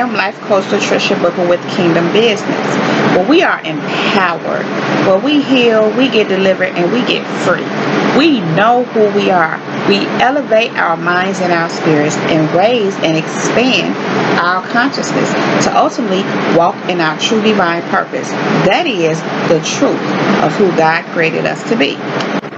am Life Coach Patricia Booker with Kingdom Business, where we are empowered, where we heal, we get delivered, and we get free. We know who we are. We elevate our minds and our spirits and raise and expand our consciousness to ultimately walk in our true divine purpose. That is the truth of who God created us to be.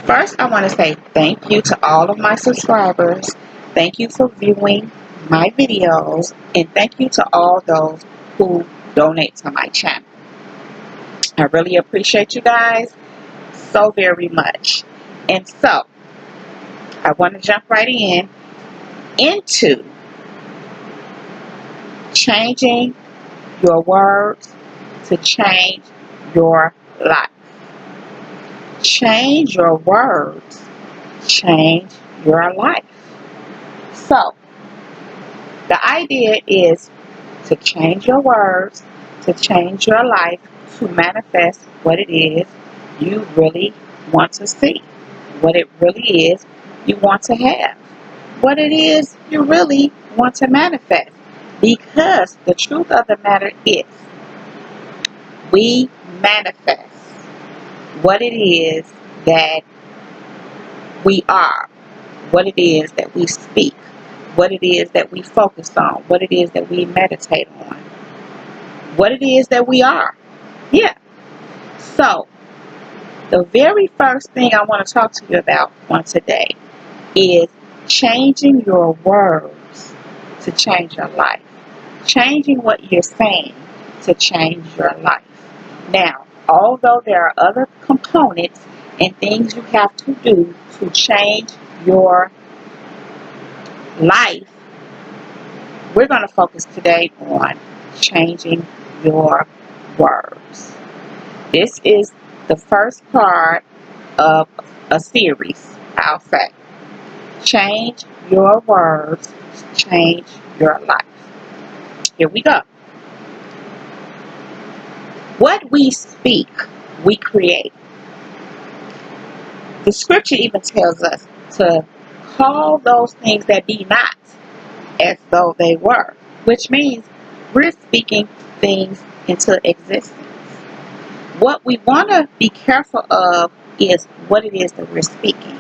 First, I want to say thank you to all of my subscribers. Thank you for viewing my videos, and thank you to all those who donate to my channel. I really appreciate you guys so very much. And so, I want to jump right into changing your words to change your life. Change your words, change your life. So, the idea is to change your words, to change your life, to manifest what it is you really want to see, what it really is you want to have, what it is you really want to manifest. Because the truth of the matter is, we manifest what it is that we are, what it is that we speak, what it is that we focus on, what it is that we meditate on, what it is that we are. Yeah. So, the very first thing I want to talk to you about on today is changing your words to change your life. Changing what you're saying to change your life. Now, although there are other components and things you have to do to change your life, we're going to focus today on changing your words. This is the first part of a series, I'll say. Change your words, change your life. Here we go. What we speak, we create. The scripture even tells us to call those things that be not as though they were, which means we're speaking things into existence. What we want to be careful of is what it is that we're speaking.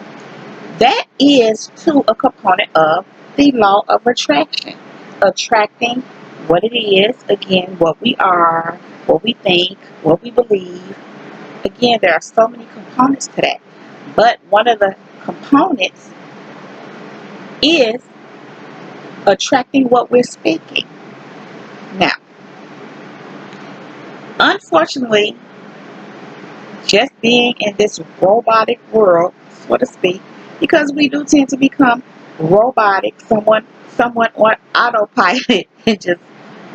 That is to a component of the law of attraction. Attracting what it is, again, what we are, what we think, what we believe. Again, there are so many components to that. But one of the components is attracting what we're speaking. Now, unfortunately, just being in this robotic world, so to speak, because we do tend to become robotic, somewhat on autopilot and just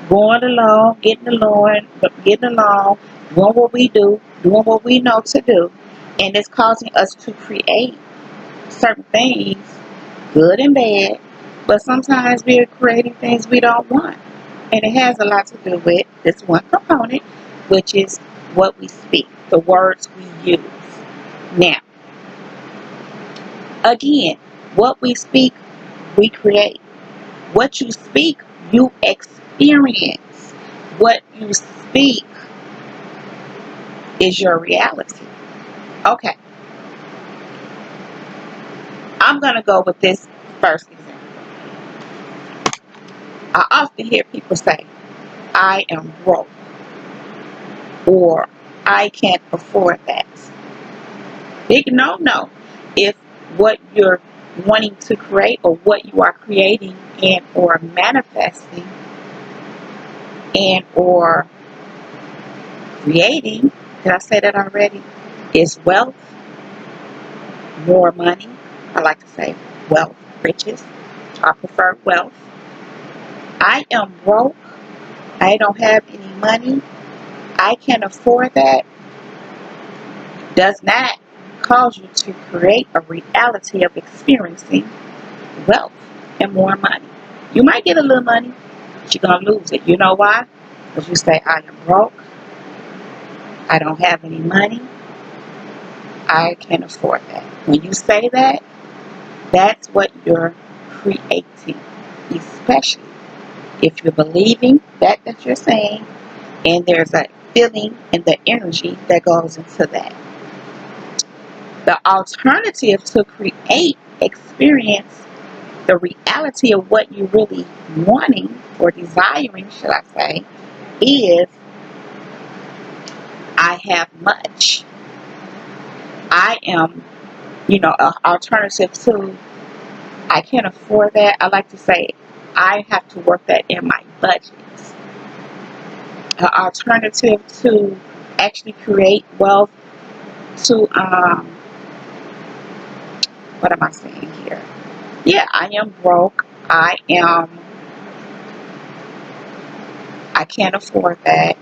going along, getting along, doing what we do, doing what we know to do, and it's causing us to create certain things, good and bad, but sometimes we're creating things we don't want. And it has a lot to do with this one component, which is what we speak, the words we use. Now, again, what we speak, we create. What you speak, you experience. What you speak is your reality. Okay. I'm going to go with this first example. I often hear people say, I am broke, or I can't afford that. Big no. If what you're wanting to create, or what you are creating and or manifesting and or creating, did I say that already, is wealth, more money. I like to say wealth, riches. I prefer wealth. I am broke. I don't have any money. I can't afford that. Does not cause you to create a reality of experiencing wealth and more money. You might get a little money, but you're going to lose it. You know why? Because you say, I am broke. I don't have any money. I can't afford that. When you say that's what you're creating, especially if you're believing that you're saying, and there's a feeling and the energy that goes into that. The alternative to create, experience the reality of what you're really wanting or desiring, should I say, is I have much. I am, an alternative to I can't afford that. I like to say I have to work that in my budget. An alternative to actually create wealth to what am I saying here? Yeah, I am broke. I can't afford that.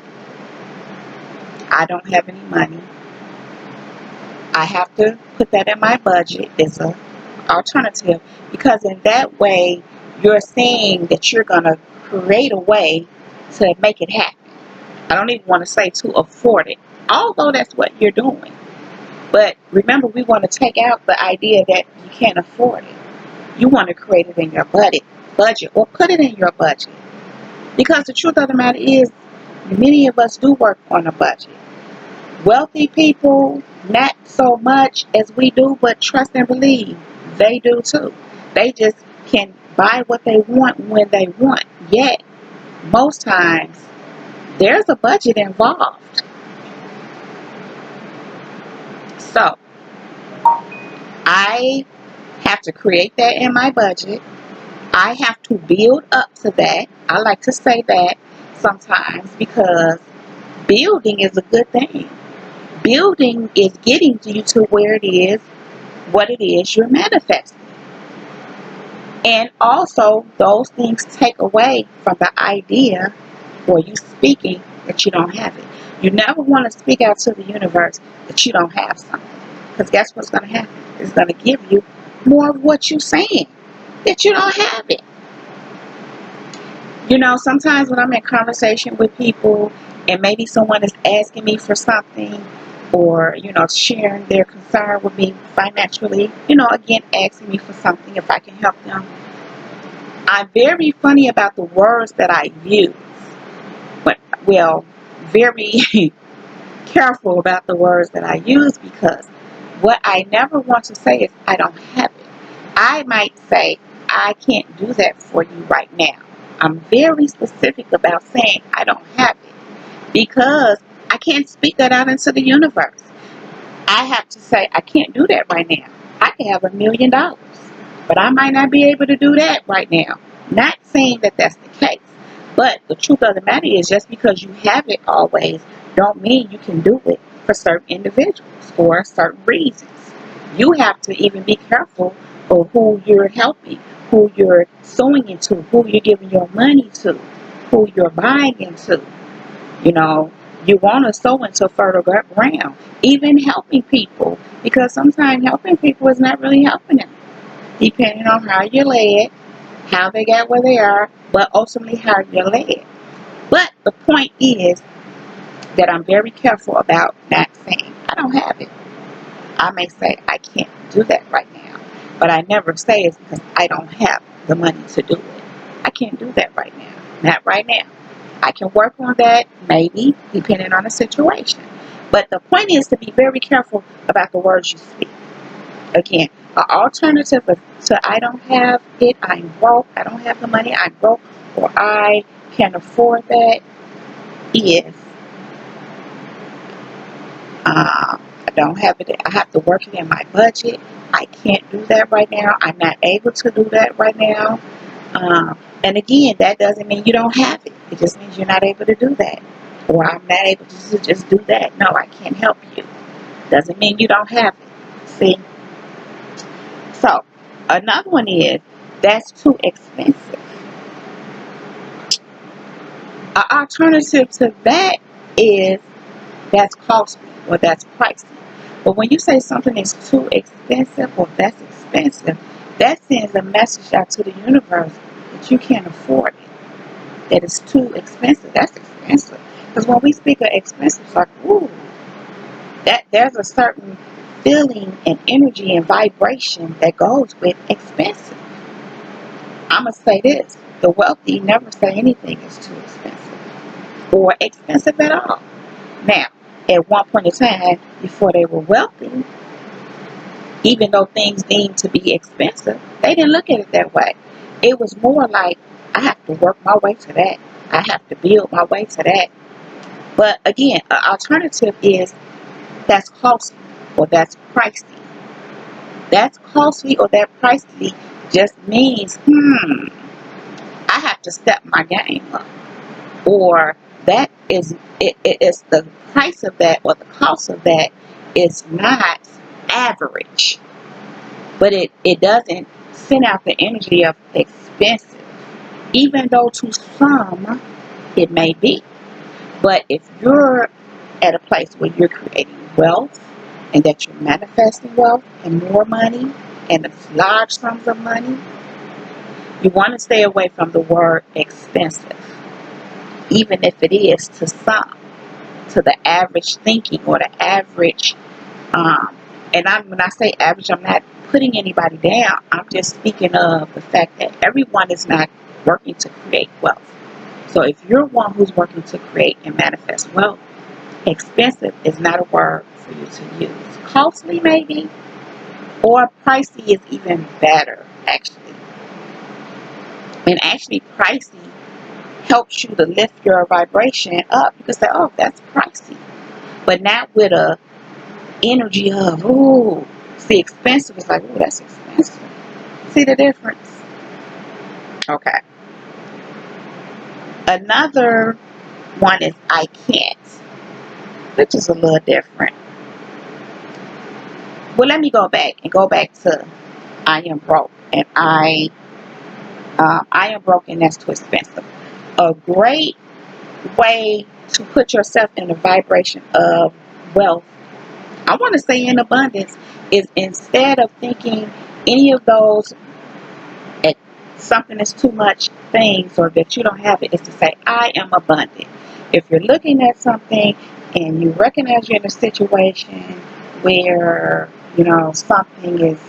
I don't have any money. I have to put that in my budget as an alternative, because in that way you're saying that you're going to create a way to make it happen. I don't even want to say to afford it, although that's what you're doing. But remember, we want to take out the idea that you can't afford it. You want to create it in your budget, or put it in your budget. Because the truth of the matter is, many of us do work on a budget. Wealthy people, not so much as we do, but trust and believe, they do too. They just can buy what they want when they want. Yet, most times, there's a budget involved. So, I have to create that in my budget. I have to build up to that. I like to say that sometimes, because building is a good thing. Building is getting you to where it is, what it is you're manifesting. And also, those things take away from the idea, or you speaking, that you don't have it. You never want to speak out to the universe that you don't have something. Because guess what's going to happen? It's going to give you more of what you're saying, that you don't have it. Sometimes when I'm in conversation with people and maybe someone is asking me for something, or, sharing their concern with me financially, again, asking me for something if I can help them, I'm very funny about the words that I use. But, well, very careful about the words that I use, because what I never want to say is I don't have it. I might say, I can't do that for you right now. I'm very specific about saying I don't have it, because I can't speak that out into the universe. I have to say I can't do that right now. I can have $1 million, but I might not be able to do that right now. Not saying that that's the case, but the truth of the matter is, just because you have it always don't mean you can do it for certain individuals for certain reasons. You have to even be careful of who you're helping, who you're sowing into, who you're giving your money to, who you're buying into. You want to sow into fertile ground, even helping people, because sometimes helping people is not really helping them, depending on how you're led, how they got where they are, but ultimately how you're led. But the point is that I'm very careful about not saying I don't have it. I may say I can't do that right now, but I never say it's because I don't have the money to do it. I can't do that right now. Not right now. I can work on that, maybe, depending on the situation. But the point is to be very careful about the words you speak. Again, an alternative to I don't have it, I'm broke, I don't have the money, I'm broke, or I can't afford that, is I don't have it, I have to work it in my budget. I can't do that right now. I'm not able to do that right now. And again, that doesn't mean you don't have it. It just means you're not able to do that. Or I'm not able to just do that. No, I can't help you. Doesn't mean you don't have it. See? So, another one is, that's too expensive. An alternative to that is, that's costly or that's pricey. But when you say something is too expensive or that's expensive, that sends a message out to the universe that you can't afford it. That it's too expensive. That's expensive. Because when we speak of expensive, it's like, ooh, that there's a certain feeling and energy and vibration that goes with expensive. I'm going to say this. The wealthy never say anything is too expensive or expensive at all. Now, at one point in time, before they were wealthy, even though things deemed to be expensive, they didn't look at it that way. It was more like, I have to work my way to that. I have to build my way to that. But again, an alternative is that's costly or that's pricey. That's costly or that pricey just means, I have to step my game up. Or that is, it's the price of that or the cost of that is not average. But it doesn't send out the energy of expensive, even though to some it may be. But if you're at a place where you're creating wealth and that you're manifesting wealth and more money and large sums of money, you want to stay away from the word expensive, even if it is to some, to the average thinking or the average. When I say average, I'm not putting anybody down. I'm just speaking of the fact that everyone is not working to create wealth. So if you're one who's working to create and manifest wealth, expensive is not a word for you to use. Costly maybe, or pricey is even better actually. And actually pricey helps you to lift your vibration up. You can say, oh, that's pricey. But not with a energy of, ooh, see, expensive is like, ooh, that's expensive. See the difference? Okay. Another one is I can't, which is a little different. Well, let me go back to I am broke, and I am broke, and that's too expensive. A great way to put yourself in the vibration of wealth, I want to say in abundance, is instead of thinking any of those at something is too much things or that you don't have it, is to say I am abundant. If you're looking at something and you recognize you're in a situation where something is,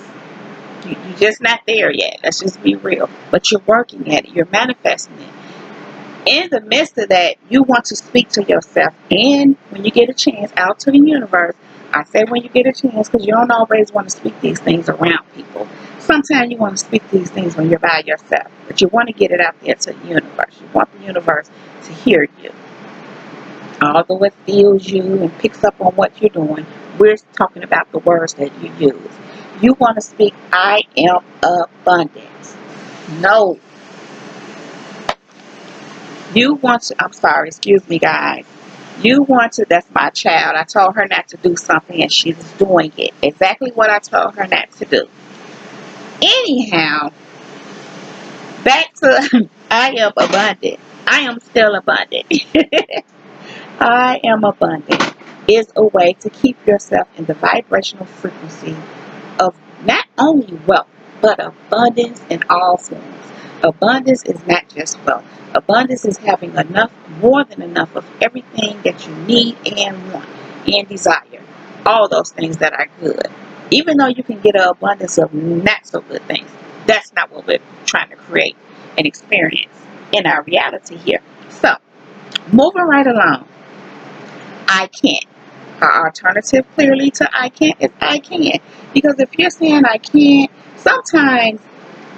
you're just not there yet, let's just be real, but you're working at it, you're manifesting it. In the midst of that, you want to speak to yourself, and when you get a chance, out to the universe. I say when you get a chance because you don't always want to speak these things around people. Sometimes you want to speak these things when you're by yourself, but you want to get it out there to the universe. You want the universe to hear you. Although it feels you and picks up on what you're doing, we're talking about the words that you use. You want to speak, I am abundant. No. You want to, I'm sorry, excuse me, guys. You want to, that's my child. I told her not to do something and she's doing it. Exactly what I told her not to do. Anyhow, back to I am abundant. I am still abundant. I am abundant is a way to keep yourself in the vibrational frequency of not only wealth, but abundance in all forms. Abundance is not just wealth. Abundance is having enough, more than enough of everything that you need and want and desire. All those things that are good. Even though you can get an abundance of not so good things, that's not what we're trying to create and experience in our reality here. So, moving right along, I can't. Our alternative clearly to I can't is I can. Because if you're saying I can't, sometimes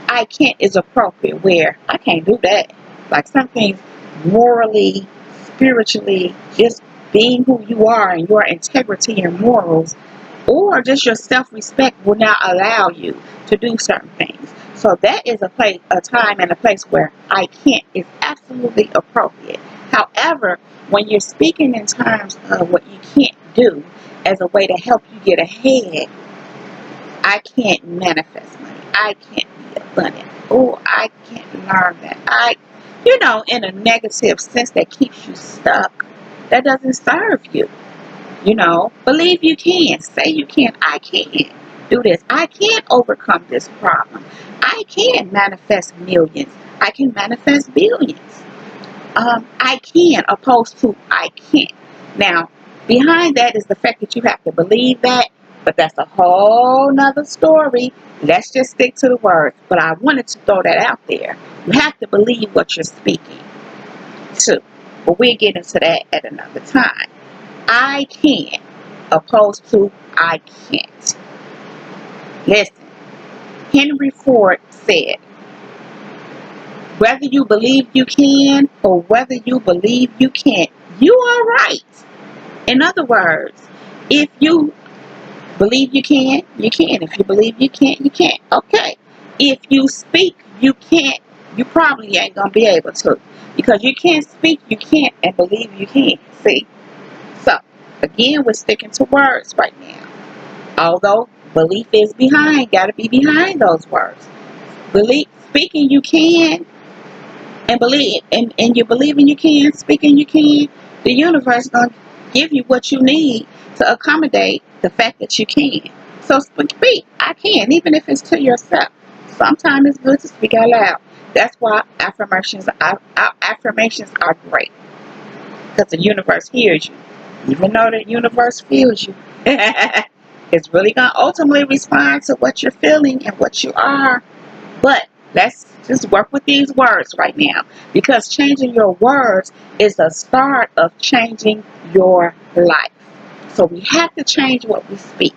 I can't is appropriate where I can't do that. Like some things morally, spiritually, just being who you are and your integrity and morals, or just your self-respect will not allow you to do certain things. So that is a time and a place where I can't is absolutely appropriate. However, when you're speaking in terms of what you can't do as a way to help you get ahead, I can't manifest money. I can't be abundant. Oh, I can't learn that. In a negative sense that keeps you stuck. That doesn't serve you. Believe you can. Say you can. I can do this. I can overcome this problem. I can manifest millions. I can manifest billions. I can, opposed to I can't. Now, behind that is the fact that you have to believe that, but that's a whole nother story. Let's just stick to the words. But I wanted to throw that out there You have to believe what you're speaking to. But we'll get into that at another time. I can, opposed to I can't. Listen, Henry Ford said, whether you believe you can or whether you believe you can't, you are right. In other words, if you believe you can, you can. If you believe you can't, you can't. Okay. If you speak, you can't, you probably ain't going to be able to. Because you can't speak, you can't, and believe you can. See? So, again, we're sticking to words right now. Although belief is behind, got to be behind those words. Speaking you can, and believe, and you believing you can, speaking you can, the universe is going to give you what you need to accommodate the fact that you can. So speak, I can, even if it's to yourself. Sometimes it's good to speak out loud. That's why affirmations are great, because the universe hears you. Even though the universe feels you, it's really going to ultimately respond to what you're feeling and what you are. But let's just work with these words right now, because changing your words is the start of changing your life. So we have to change what we speak.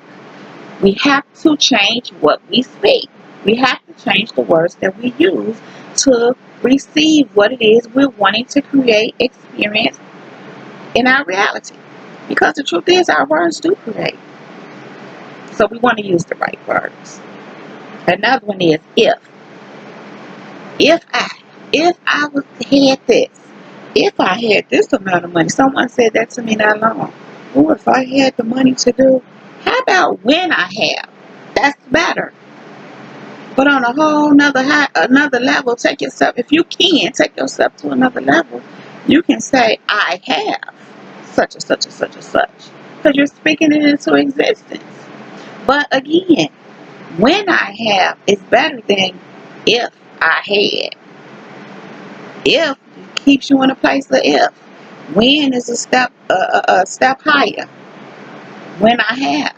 We have to change what we speak. We have to change the words that we use to receive what it is we're wanting to create, experience in our reality. Because the truth is, our words do create. So we want to use the right words. Another one is if. If I had this, if I had this amount of money, someone said that to me not long. Oh, if I had the money to do, how about when I have? That's better. But on a whole another level, if you can take yourself to another level, you can say, I have such and such and such and such. Because you're speaking it into existence. But again, when I have is better than if I had. If keeps you in a place of if. When is a step higher. When I have,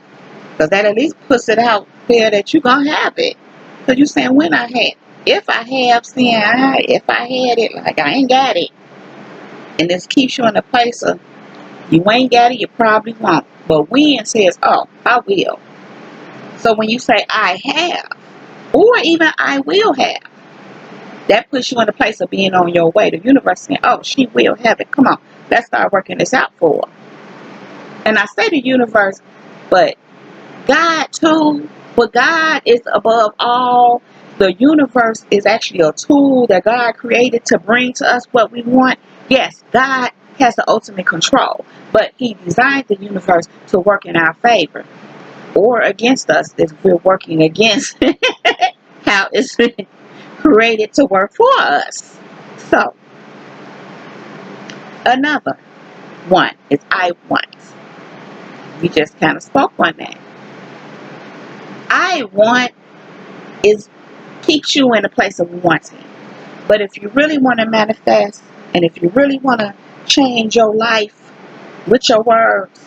because that at least puts it out there that you're gonna have it. Because you're saying when I have. If I have, saying if I had it, like I ain't got it, and this keeps you in a place of you ain't got it, you probably won't. But when says, oh, I will. So when you say I have, or even I will have, that puts you in a place of being on your way. The universe saying, oh, she will have it. Come on, let's start working this out for her. And I say the universe, but God too. But God is above all. The universe is actually a tool that God created to bring to us what we want. Yes, God has the ultimate control, but He designed the universe to work in our favor or against us if we're working against how it's created to work for us. So, another one is I want. We just kind of spoke on that. I want is keeps you in a place of wanting. But if you really want to manifest, and if you really want to change your life with your words,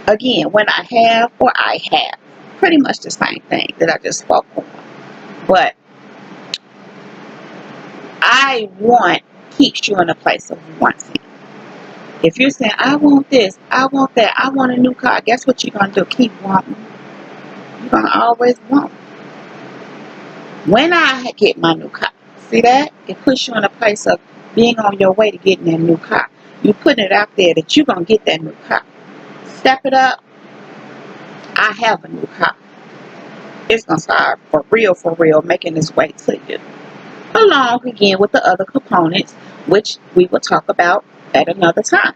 again, when I have or I have, pretty much the same thing that I just spoke on. But I want keeps you in a place of wanting. If you're saying, I want this, I want that, I want a new car, guess what you're going to do? Keep wanting. You're going to always want. When I get my new car, see that? It puts you in a place of being on your way to getting that new car. You're putting it out there that you're going to get that new car. Step it up. I have a new car. It's going to start for real, making its way to you. Along again with the other components, which we will talk about at another time.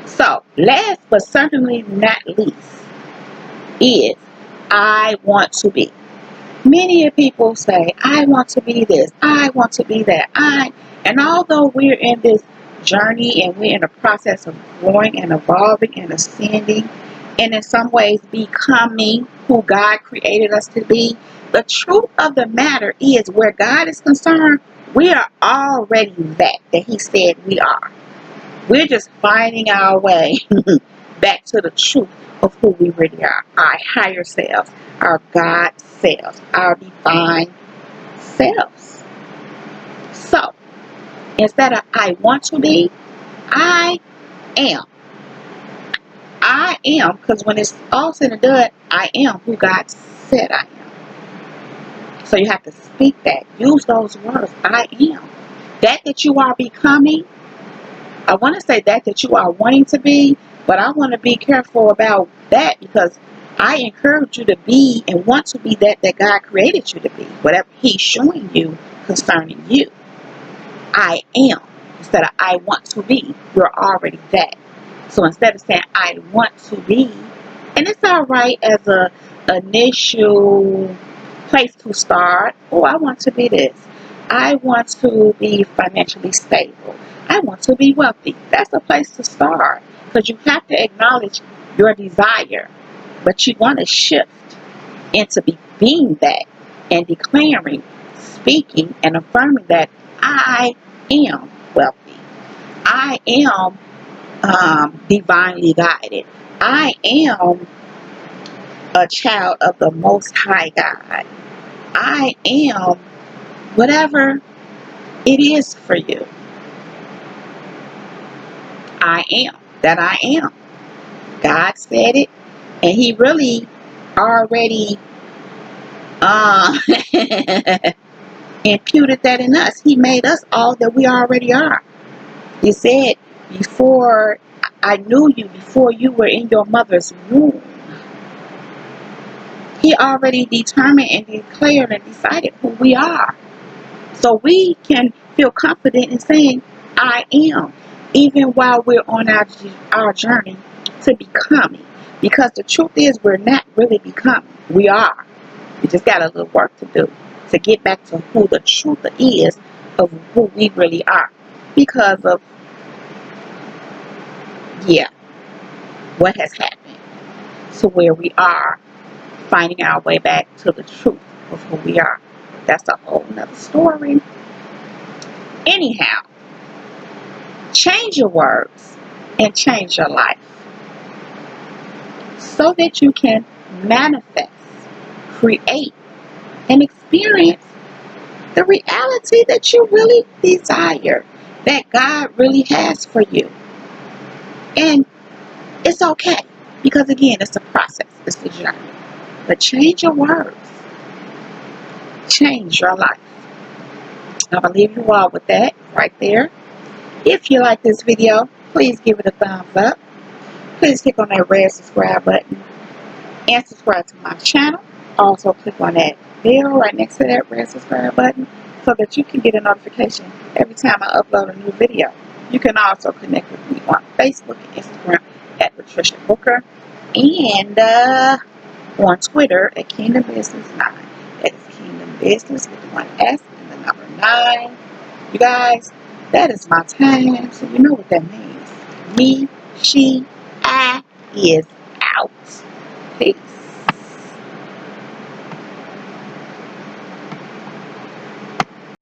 So, last but certainly not least is I want to be. Many people say, I want to be this, I want to be that, and although we're in this journey and we're in the process of growing and evolving and ascending, and in some ways becoming who God created us to be, the truth of the matter is, where God is concerned, we are already that He said we are. We're just finding our way back to the truth of who we really are, our higher selves, our God selves, our divine selves. So instead of I want to be, I am. I am, because when it's all said and done, I am who God said I am. So you have to speak that. Use those words. I am. That you are becoming. I want to say that you are wanting to be, but I want to be careful about that, because I encourage you to be and want to be that God created you to be. Whatever He's showing you concerning you. I am. Instead of I want to be, you're already that. So instead of saying I want to be, and it's all right as a initial place to start. Oh, I want to be this. I want to be financially stable. I want to be wealthy. That's a place to start, because you have to acknowledge your desire, but you want to shift into being that and declaring, speaking, and affirming that I am wealthy. I am divinely guided. I am a child of the Most High God. I am whatever it is for you. I am that I am. God said it, and He really already uh, imputed that in us. He made us all that we already are. He said, before I knew you, before you were in your mother's womb, He already determined and declared and decided who we are. So we can feel confident in saying, I am, even while we're on our journey to becoming. Because the truth is, we're not really becoming. We are. We just got a little work to do to get back to who the truth is of who we really are. Because of, what has happened to where we are, finding our way back to the truth of who we are. That's a whole nother story. Anyhow, change your words and change your life so that you can manifest, create, and experience the reality that you really desire, that God really has for you. And it's okay, because again, it's a process, it's a journey. But change your words, change your life. I'm going to leave you all with that right there. If you like this video, please give it a thumbs up. Please click on that red subscribe button and subscribe to my channel. Also click on that bell right next to that red subscribe button so that you can get a notification every time I upload a new video. You can also connect with me on Facebook and Instagram at Patricia Booker, and on Twitter at Kingdom Business 9. That is Kingdom Business with one S and the number 9. You guys, that is my time, so you know what that means. Me, she, I is out. Peace.